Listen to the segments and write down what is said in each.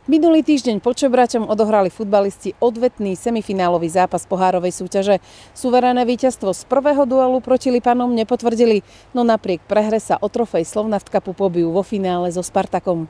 Minulý týždeň pod Čebraťom odohrali futbalisti odvetný semifinálový zápas pohárovej súťaže. Suverénne víťazstvo z prvého duelu proti Lipanom nepotvrdili, no napriek prehre sa o trofej Slovnaft Cupu pobijú vo finále so Spartakom.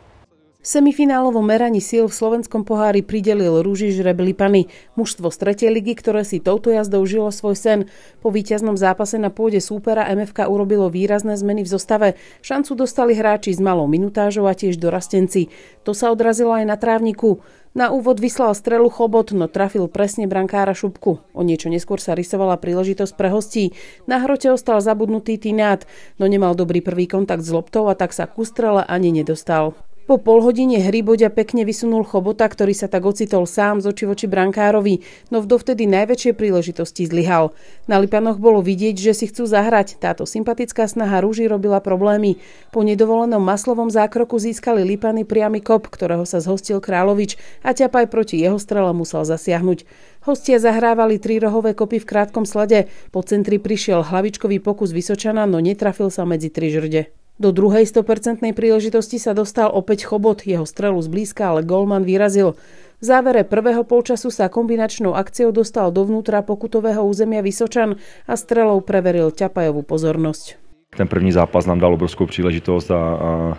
V semifinálovom meraní síl v slovenskom pohári pridelil Ruži Žreb Lipany, mužstvo z 3. ligy, ktoré si touto jazdou žilo svoj sen. Po víťaznom zápase na pôde súpera MFK urobilo výrazné zmeny v zostave. Šancu dostali hráči s malou minutážou a tiež dorastenci. To sa odrazilo aj na trávniku. Na úvod vyslal strelu Chobot, no trafil presne brankára Šupku. O niečo neskôr sa rysovala príležitosť pre hostí. Na hrote ostal zabudnutý Tinát, no nemal dobrý prvý kontakt s loptou a tak sa ku strele ani nedostal. Po polhodine hry Boďa pekne vysunul Chobota, ktorý sa tak ocitol sám z očí voči brankárovi, no v dovtedy najväčšie príležitosti zlyhal. Na Lipanoch bolo vidieť, že si chcú zahrať. Táto sympatická snaha Ruži robila problémy. Po nedovolenom maslovom zákroku získali Lipany priamy kop, ktorého sa zhostil Královič a Ťapaj proti jeho strele musel zasiahnuť. Hostia zahrávali trirohové kopy v krátkom slede. Po centri prišiel hlavičkový pokus Vysočana, no netrafil sa medzi tri žrde. Do druhej 100% príležitosti sa dostal opäť Chobot, jeho strelu zblízka, ale gólman vyrazil. V závere prvého polčasu sa kombinačnou akciou dostal dovnútra pokutového územia Vysočan a strelou preveril Ťapajovú pozornosť. Ten první zápas nám dal obrovskou příležitost a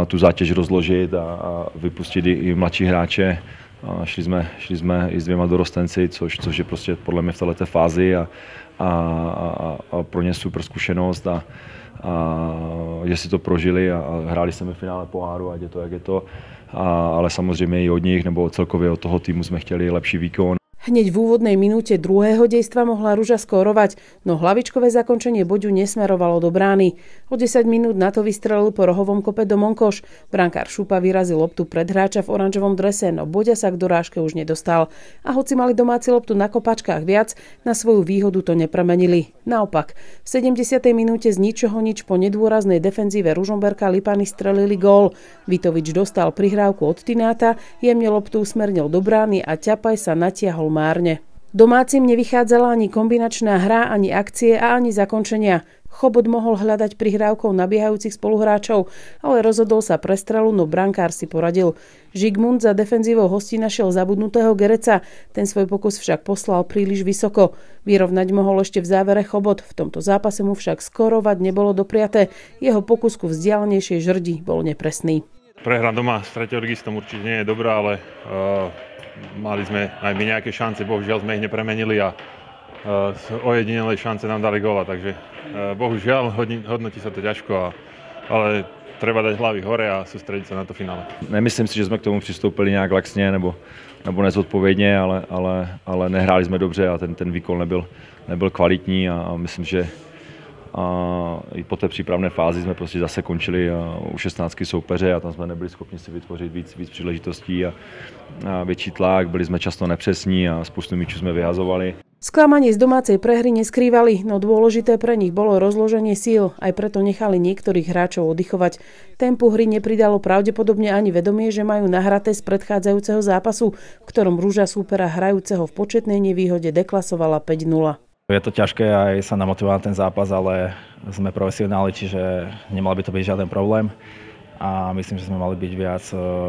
tu zátěž rozložit a vypustit i mladší hráče. Šli jsme i s 2 dorostenci, což je prostě podle mě v této fázi a pro ně super zkušenost a že si to prožili a hráli semifinále poháru, ať je to, jak je to. Ale samozřejmě i od nich, nebo celkově od toho týmu jsme chtěli lepší výkon. Hneď v úvodnej minúte druhého dejstva mohla Ruža skórovať, no hlavičkové zakončenie Boďu nesmerovalo do brány. O 10 minút na to vystrelil po rohovom kope do Monkoš. Brankár Šupa vyrazil loptu pred hráča v oranžovom drese, no Boďa sa k dorážke už nedostal. A hoci mali domáci loptu na kopačkách viac, na svoju výhodu to nepremenili. Naopak, v 70. minúte z ničoho nič po nedôraznej defenzíve Ružomberka Lipany strelili gól. Vitovič dostal prihrávku od Tináta, jemne loptu usmernil do brány a Ťapaj sa natiahol márne. Domácim nevychádzala ani kombinačná hra, ani akcie a ani zakončenia. Chobot mohol hľadať prihrávkou nabiehajúcich spoluhráčov, ale rozhodol sa pre strelu, no brankár si poradil. Žigmund za defenzívou hostí našiel zabudnutého Gereca, ten svoj pokus však poslal príliš vysoko. Vyrovnať mohol ešte v závere Chobot, v tomto zápase mu však skorovať nebolo dopriaté. Jeho pokus ku vzdialenejšej žrdi bol nepresný. Prehra doma s 3. ligistom určite nie je dobrá, ale mali sme aj my nejaké šance, bohužiaľ sme ich nepremenili a z ojedinelej šance nám dali góla, takže bohužiaľ hodnotí sa to ťažko, ale treba dať hlavy hore a sústrediť sa na to finále. Nemyslím si, že jsme k tomu přistoupili nějak laxně nebo nezodpovědně, ale nehráli jsme dobře a ten výkon nebyl kvalitní a myslím, že i po té přípravné fázi jsme prostě zase končili u 16 soupeře a tam jsme nebyli schopni si vytvořit víc příležitostí a větší tlak, byli jsme často nepřesní a spoustu míčů jsme vyhazovali. Sklamanie z domácej prehry neskrývali, no dôležité pre nich bolo rozloženie síl, aj preto nechali niektorých hráčov oddychovať. Tempu hry nepridalo pravdepodobne ani vedomie, že majú nahraté z predchádzajúceho zápasu, v ktorom Ruža súpera hrajúceho v početnej nevýhode deklasovala 5-0. Je to ťažké aj sa namotivovať na ten zápas, ale sme profesionáli, čiže nemal by to byť žiaden problém. A myslím, že sme mali byť viac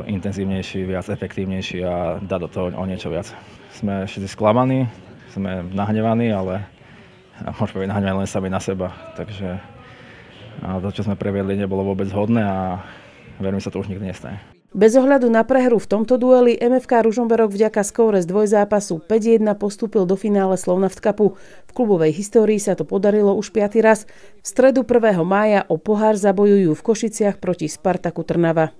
intenzívnejší, viac efektívnejší a dať do toho o niečo viac. Sme všetci sklamaní, sme nahnevaní, ale môžeme byť nahnevaní len sami na seba. Takže to, čo sme previedli, nebolo vôbec hodné a verím, sa to už nikdy nestane. Bez ohľadu na prehru v tomto dueli MFK Ružomberok vďaka skóre z dvojzápasu 5-1 postúpil do finále Slovnaft Cupu. V klubovej histórii sa to podarilo už 5. raz. V stredu 1. mája o pohár zabojujú v Košiciach proti Spartaku Trnava.